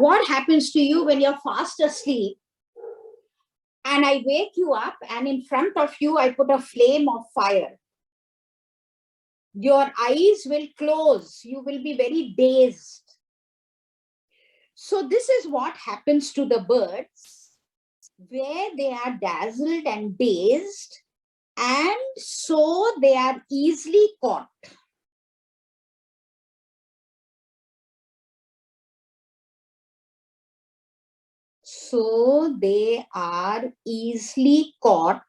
What happens to you when you're fast asleep and I wake you up and in front of you, I put a flame of fire? Your eyes will close. You will be very dazed. So this is what happens to the birds, where they are dazzled and dazed, and so they are easily caught. So they are easily caught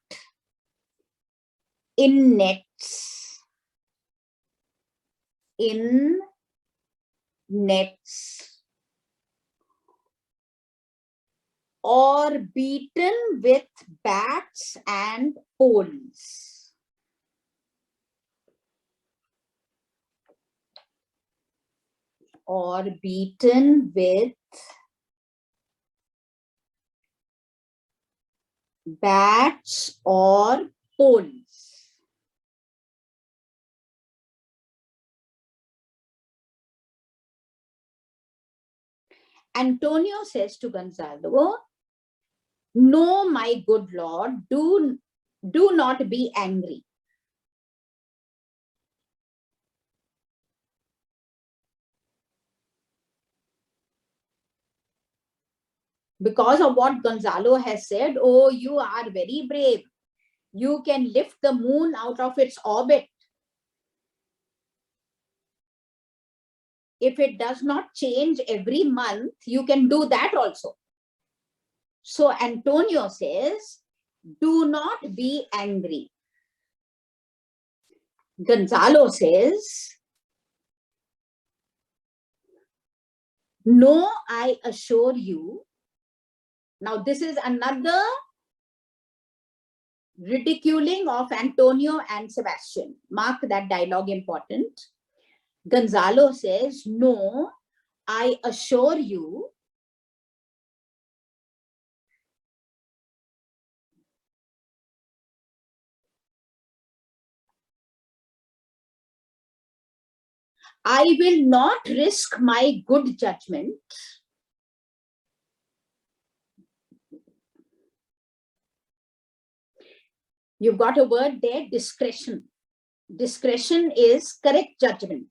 in nets, or beaten with bats and poles. Or beaten with bats or poles. Antonio says to Gonzalo, "No, my good Lord, do not be angry. Because of what Gonzalo has said, oh, you are very brave. You can lift the moon out of its orbit. If it does not change every month, you can do that also." So Antonio says, do not be angry. Gonzalo says, no, I assure you. Now this is another ridiculing of Antonio and Sebastian. Mark that dialogue important. Gonzalo says, no, I assure you. I will not risk my good judgment You've got a word there, discretion. Discretion is correct judgment.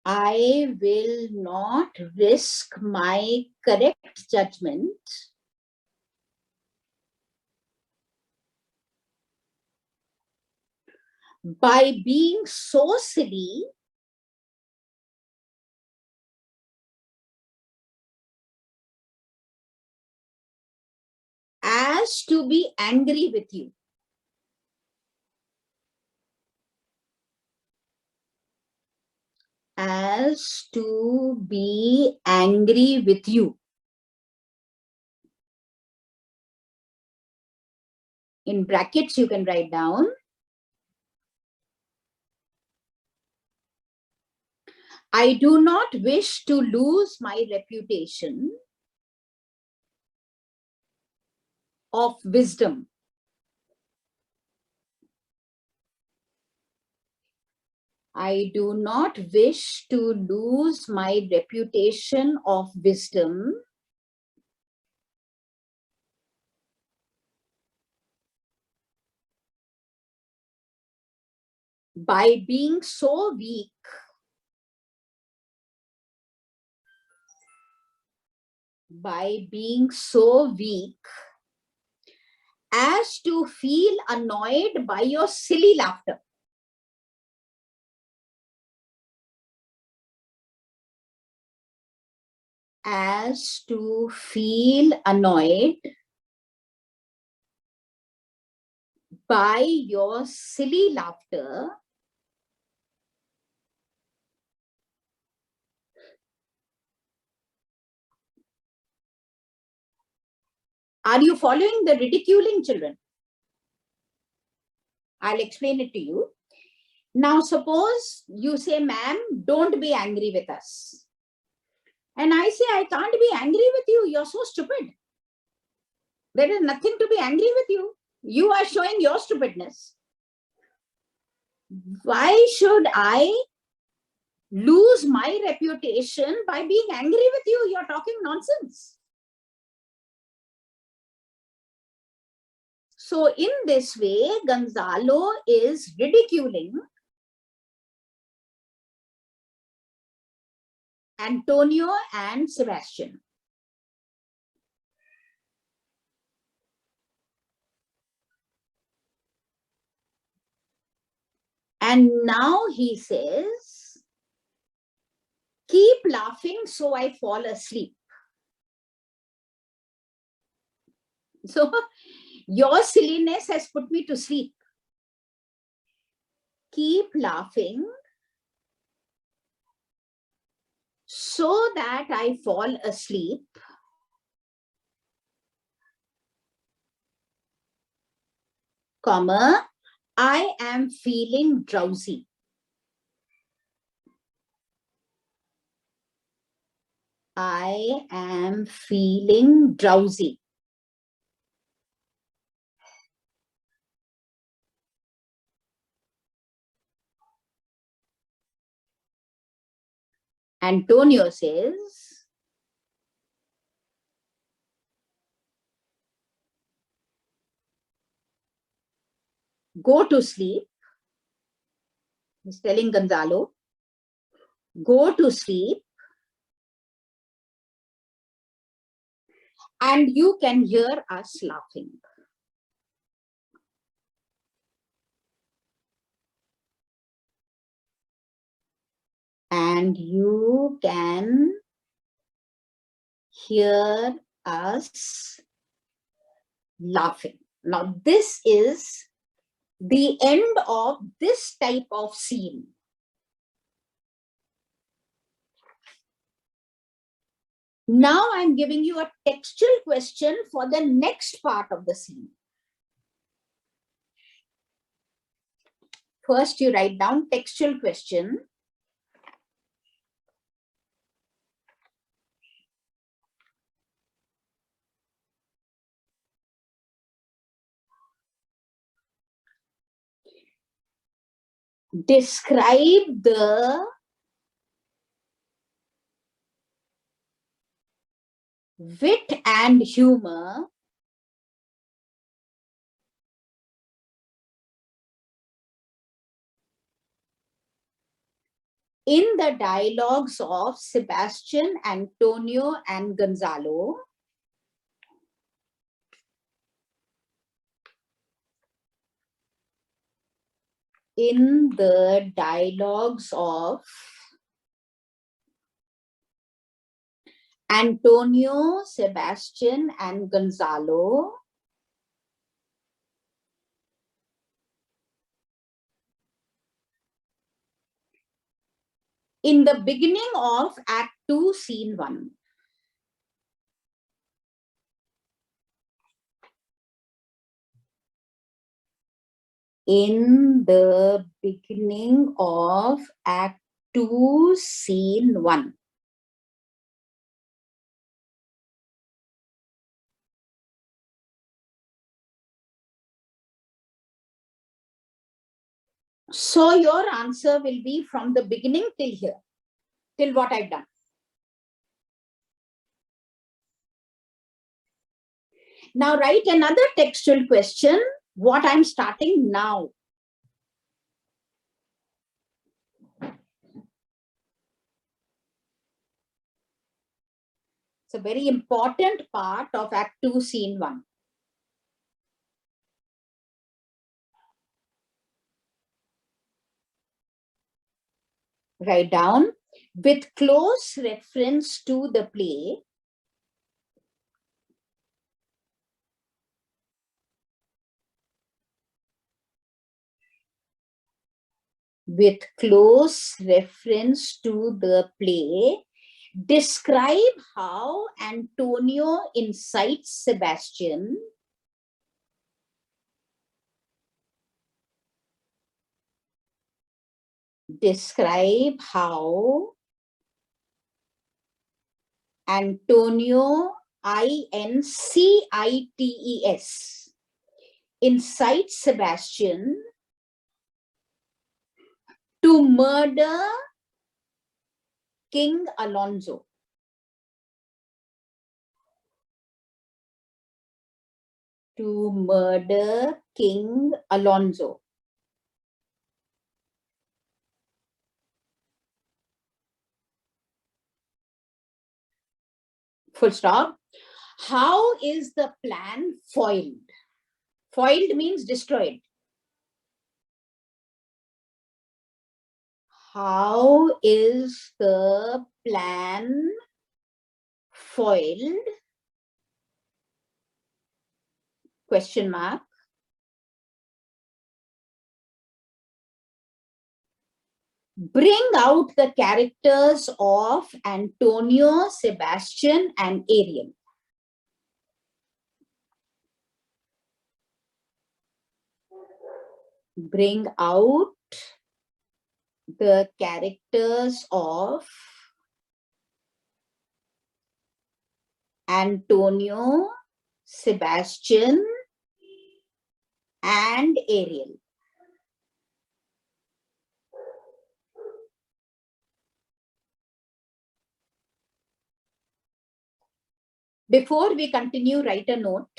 I will not risk my correct judgment by being so silly as to be angry with you. As to be angry with you. In brackets, you can write down, I do not wish to lose my reputation of wisdom. I do not wish to lose my reputation of wisdom by being so weak as to feel annoyed by your silly laughter. As to feel annoyed by your silly laughter Are you following the ridiculing, children? I'll explain it to you. Now, suppose you say, ma'am, don't be angry with us. And I say, I can't be angry with you. You're so stupid. There is nothing to be angry with you. You are showing your stupidness. Why should I lose my reputation by being angry with you? You're talking nonsense. So in this way, Gonzalo is ridiculing Antonio and Sebastian. And now he says, keep laughing so I fall asleep. So your silliness has put me to sleep. Keep laughing so that I fall asleep. Comma, I am feeling drowsy. I am feeling drowsy. Antonio says, go to sleep. He's telling Gonzalo, go to sleep and you can hear us laughing. And you can hear us laughing. Now, this is the end of this type of scene. Now I'm giving you a textual question for the next part of the scene. First, you write down textual question. Describe the wit and humor in the dialogues of Sebastian, Antonio, and Gonzalo. In the dialogues of Antonio, Sebastian, and Gonzalo in the beginning of Act 2, Scene 1. In the beginning of Act 2, Scene 1. So your answer will be from the beginning till here, till what I've done. Now write another textual question, what I'm starting now. It's a very important part of Act 2, Scene 1. Write down, with close reference to the play, with close reference to the play, describe how Antonio incites Sebastian describe how Antonio, INCITES, incites Sebastian to murder King Alonso. To murder King Alonso. Full stop. How is the plan foiled? Foiled means destroyed. How is the plan foiled? Question mark. Bring out the characters of Antonio, Sebastian, and Ariel. Bring out the characters of Antonio, Sebastian, and Ariel. Before we continue, write a note.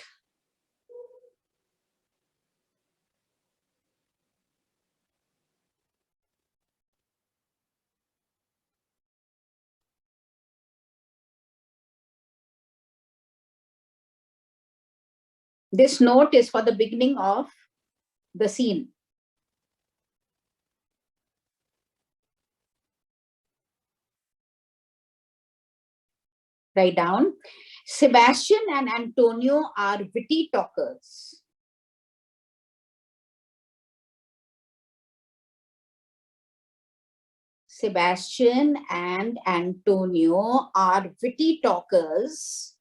This note is for the beginning of the scene. Write down. Sebastian and Antonio are witty talkers. Sebastian and Antonio are witty talkers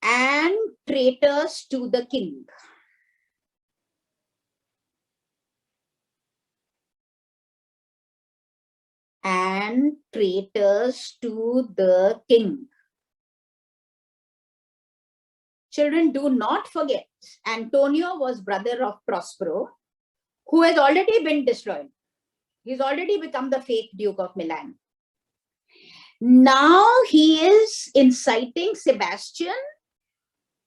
and traitors to the king. And traitors to the king. Children, do not forget, Antonio was brother of Prospero, who has already been destroyed. He's already become the fake Duke of Milan. Now he is inciting Sebastian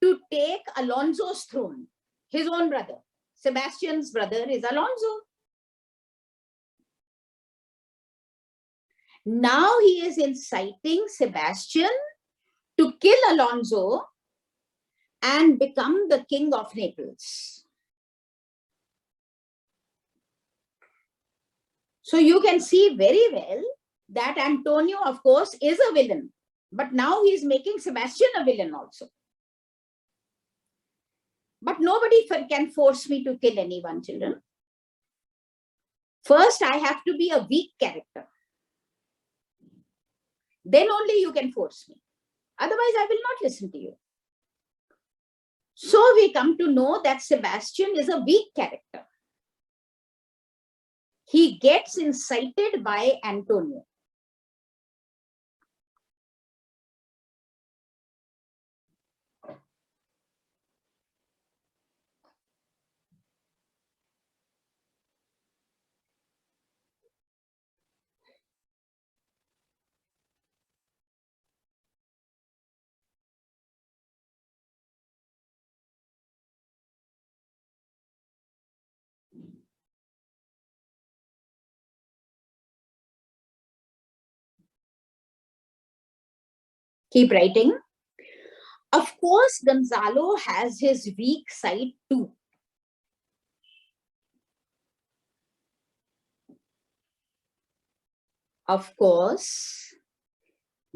to take Alonso's throne, his own brother. Sebastian's brother is Alonso. Now he is inciting Sebastian to kill Alonso and become the king of Naples. So you can see very well that Antonio, of course, is a villain, but now he is making Sebastian a villain also. But nobody can force me to kill anyone, children. First, I have to be a weak character. Then only you can force me. Otherwise, I will not listen to you. So we come to know that Sebastian is a weak character. He gets incited by Antonio. Keep writing. Of course, Gonzalo has his weak side too. Of course,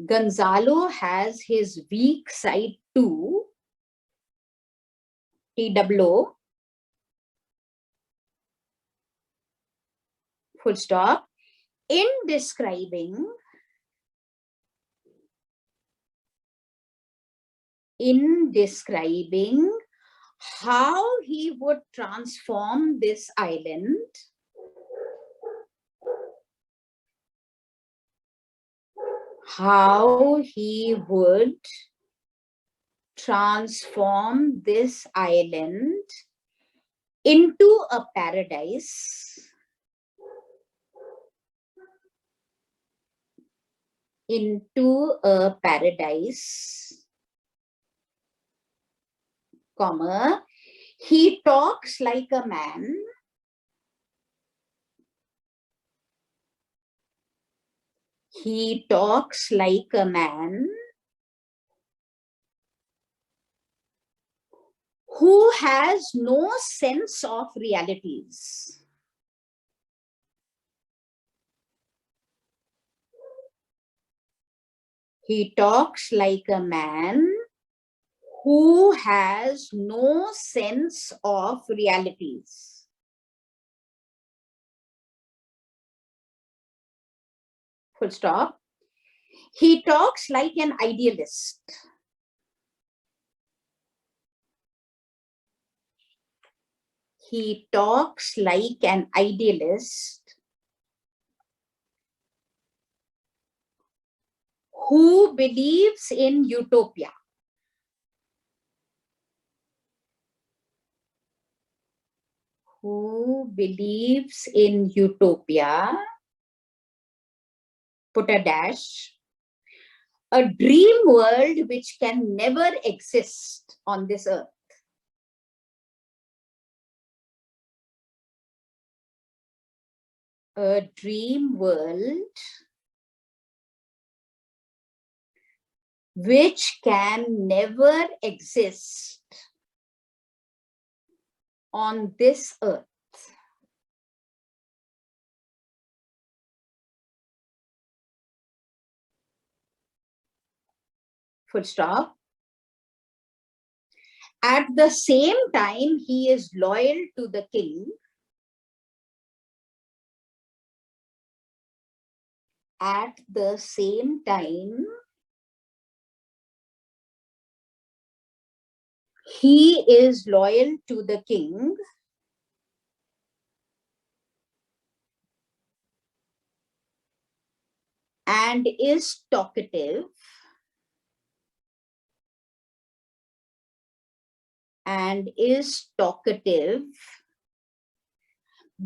Gonzalo has his weak side too. TWO. Full stop. In describing how he would transform this island how he would transform this island into a paradise, comma, he talks like a man, who has no sense of realities. He talks like a man who has no sense of realities. Full stop. He talks like an idealist. He talks like an idealist who believes in utopia. Who believes in utopia, put a dash, a dream world which can never exist on this earth. A dream world which can never exist on this earth. Full stop. At the same time, he is loyal to the king. At the same time, he is loyal to the king and is talkative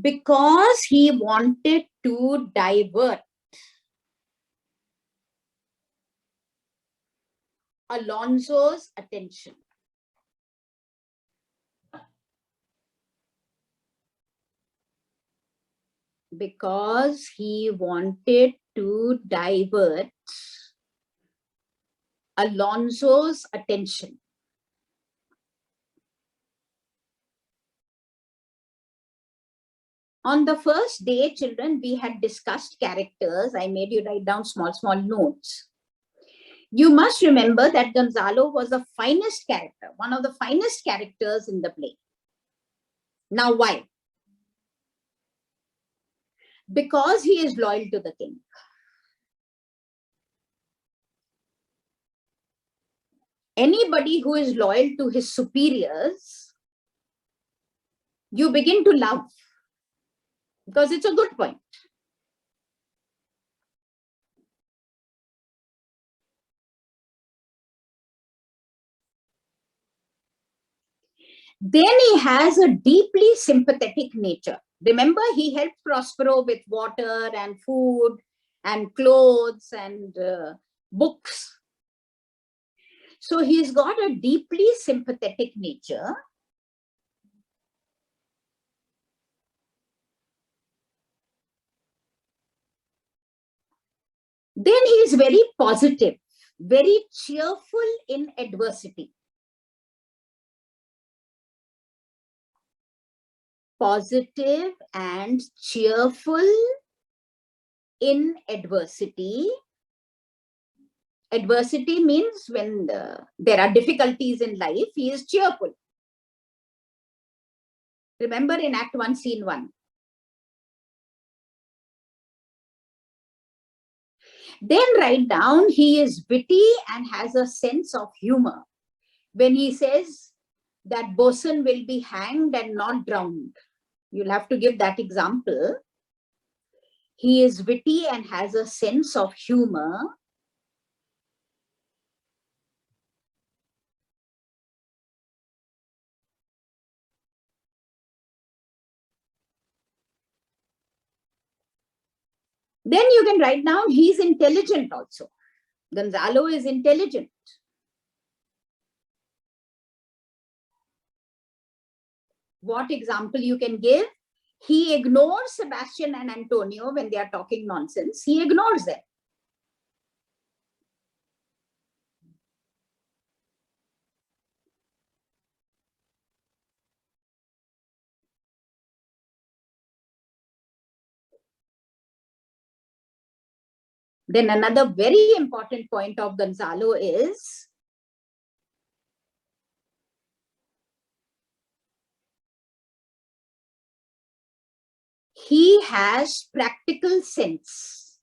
because he wanted to divert Alonso's attention. Because he wanted to divert Alonso's attention. On the first day, children, we had discussed characters. I made you write down small notes. You must remember that Gonzalo was the finest character, one of the finest characters in the play. Now, why? Because he is loyal to the king. Anybody who is loyal to his superiors, you begin to love, because it's a good point. Then he has a deeply sympathetic nature. Remember, he helped Prospero with water and food and clothes and books. So he's got a deeply sympathetic nature. Then he is very positive, very cheerful in adversity. Positive and cheerful in adversity. Adversity means when there are difficulties in life, he is cheerful. Remember in Act 1, Scene 1. Then write down, he is witty and has a sense of humor. When he says that bosun will be hanged and not drowned, you'll have to give that example. He is witty and has a sense of humor. Then you can write down he's intelligent also. Gonzalo is intelligent. What example you can give? He ignores Sebastian and Antonio when they are talking nonsense. He ignores them. Then another very important point of Gonzalo is he has practical sense.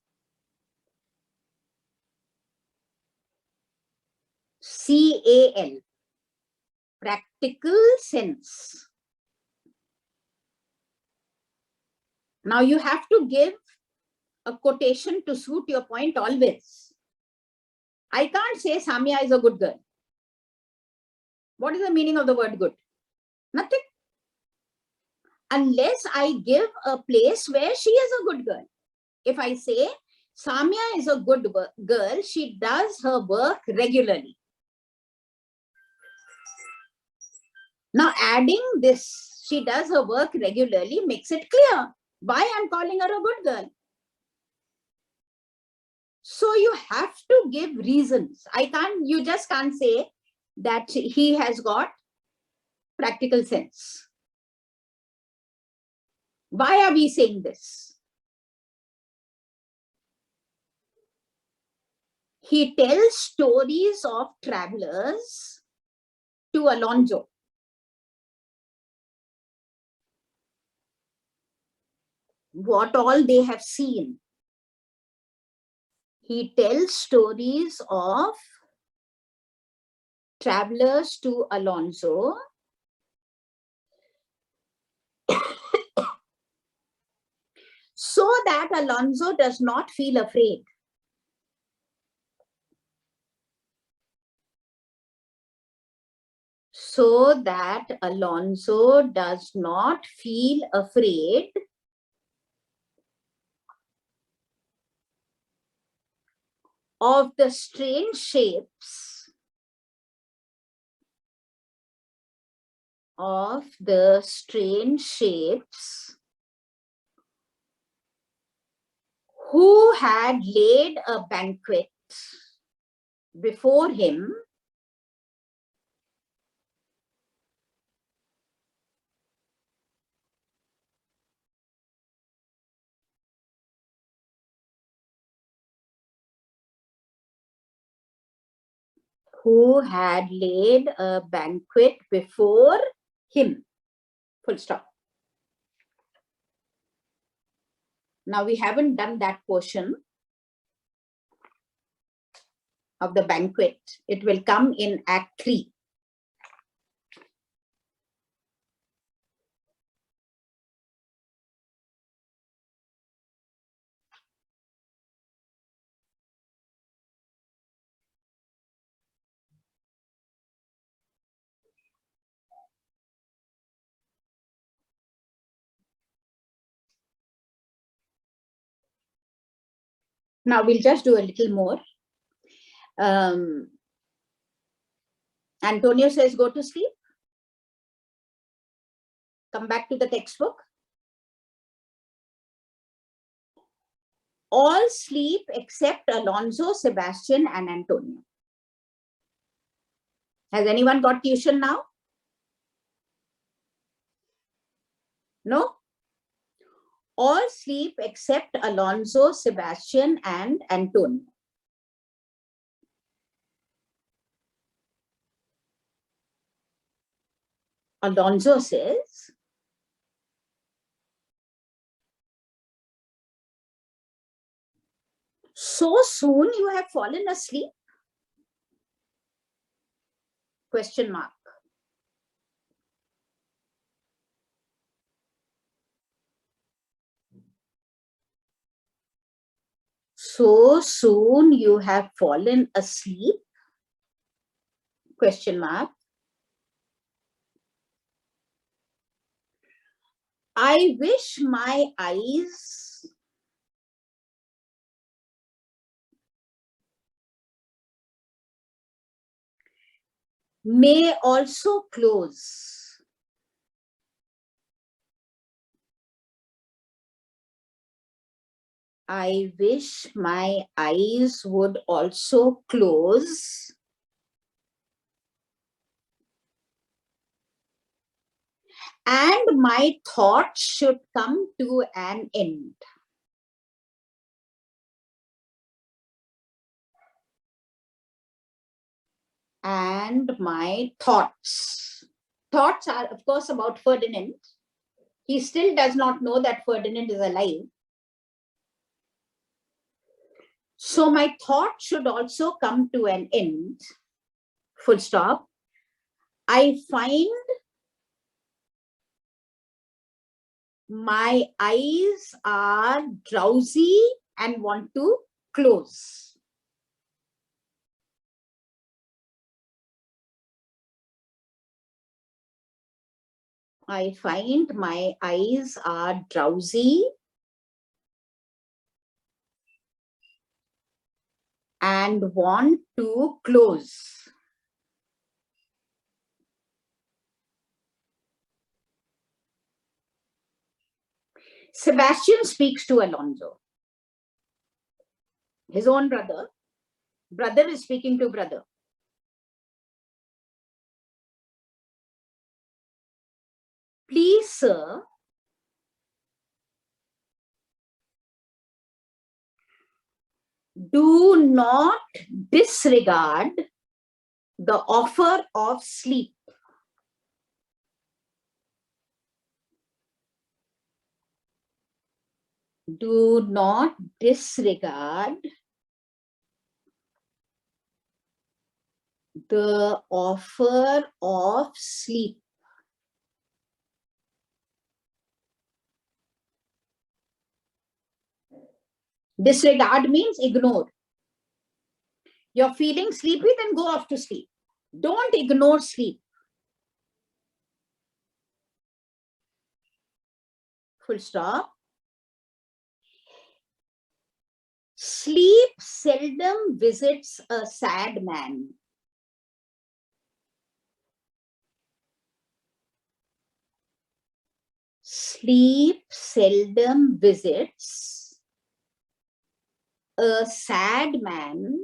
CAL. Practical sense. Now you have to give a quotation to suit your point always. I can't say Samia is a good girl. What is the meaning of the word good? Nothing. Unless I give a place where she is a good girl. If I say Samia is a good girl, she does her work regularly. Now adding this, she does her work regularly, makes it clear why I'm calling her a good girl. So you have to give reasons. You just can't say that he has got practical sense. Why are we saying this? He tells stories of travelers to Alonso. What all they have seen. He tells stories of travelers to Alonso so that Alonso does not feel afraid. So that Alonso does not feel afraid of the strange shapes who had laid a banquet before him who had laid a banquet before him. Full stop. Now we haven't done that portion of the banquet. It will come in Act 3. Now we'll just do a little more. Antonio says, go to sleep. Come back to the textbook. All sleep except Alonso, Sebastian, and Antonio. Has anyone got tuition now? No? All sleep except Alonso, Sebastian, and Antonio. Alonso says, so soon you have fallen asleep? Question mark. So soon you have fallen asleep? Question mark. I wish my eyes may also close. I wish my eyes would also close. And my thoughts should come to an end. And my thoughts. Thoughts are, of course, about Ferdinand. He still does not know that Ferdinand is alive. So my thought should also come to an end. Full stop. I find my eyes are drowsy and want to close. I find my eyes are drowsy and want to close. Sebastian speaks to Alonso. His own brother. Brother is speaking to brother. Please, sir, do not disregard the offer of sleep. Do not disregard the offer of sleep. Disregard means ignore. You're feeling sleepy, then go off to sleep. Don't ignore sleep. Full stop. Sleep seldom visits a sad man. Sleep seldom visits a sad man.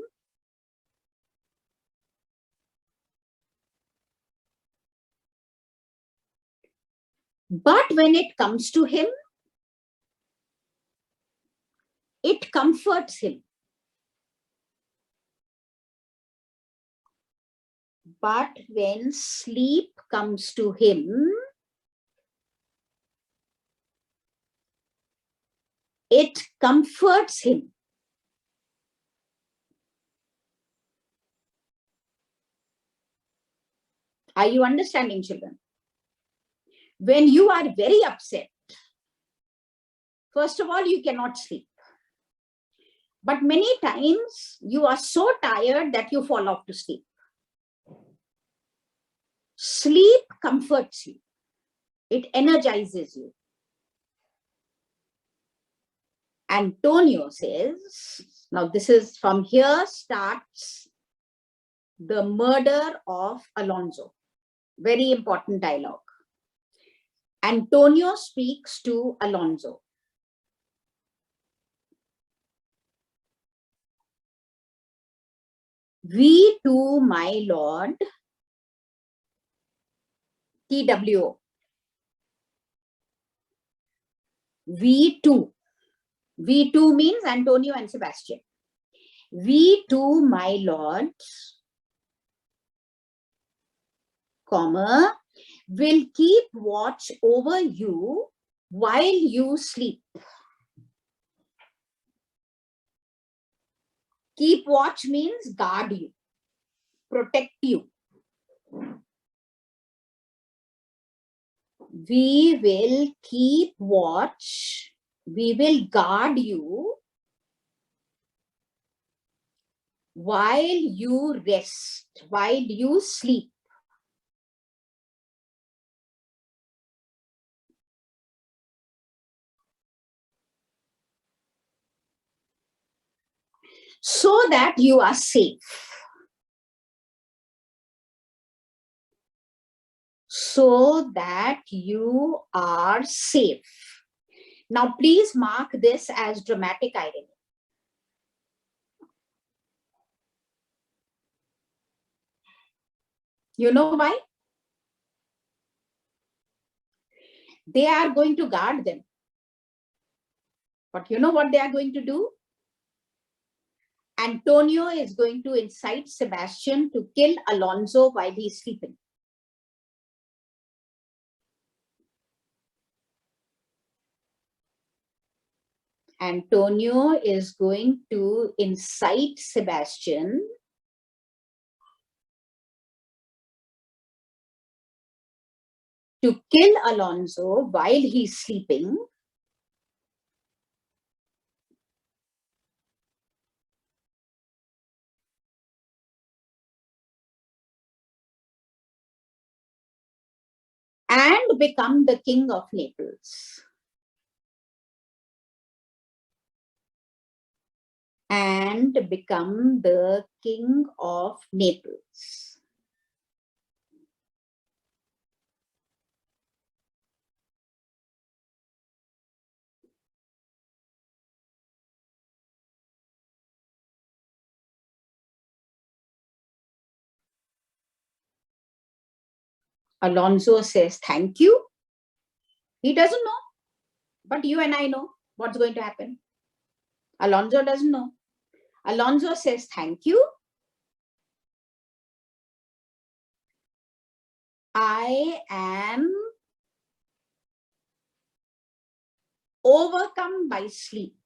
But when it comes to him, it comforts him. But when sleep comes to him, it comforts him. Are you understanding, children? When you are very upset, first of all, you cannot sleep. But many times you are so tired that you fall off to sleep. Sleep comforts you. It energizes you. Antonio says, now this is from here starts the murder of Alonso. Very important dialogue. Antonio speaks to Alonso. We too, my lord, TWO. We too. We too means Antonio and Sebastian. We too, my lord, comma, will keep watch over you while you sleep. Keep watch means guard you, protect you. We will keep watch, we will guard you while you rest, while you sleep. So that you are safe. so that you are safe. Now, please mark this as dramatic irony. You know why? They are going to guard them. But you know what they are going to do? Antonio is going to incite Sebastian to kill Alonso while he's sleeping. Antonio is going to incite Sebastian to kill Alonso while he's sleeping. And become the king of Naples. And become the king of Naples. Alonso says, thank you. He doesn't know, but you and I know what's going to happen. Alonso doesn't know. Alonso says, thank you. I am overcome by sleep.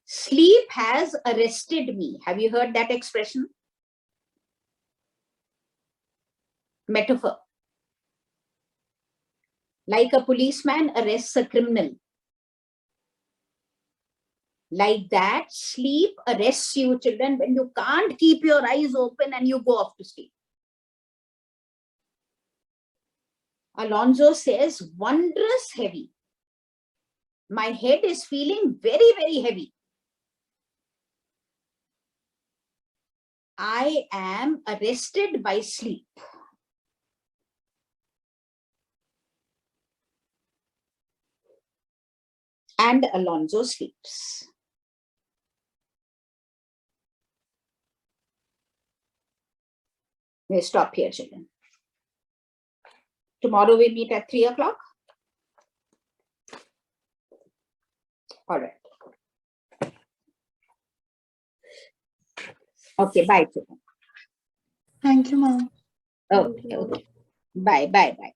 Sleep has arrested me. Have you heard that expression? Metaphor. Like a policeman arrests a criminal. Like that, sleep arrests you, children, when you can't keep your eyes open and you go off to sleep. Alonso says, wondrous heavy. My head is feeling very, very heavy. I am arrested by sleep. And Alonso sleeps. We'll stop here, children. Tomorrow we meet at 3 o'clock. All right. Okay, bye, children. Thank you, ma'am. Okay, okay. Bye, bye, bye.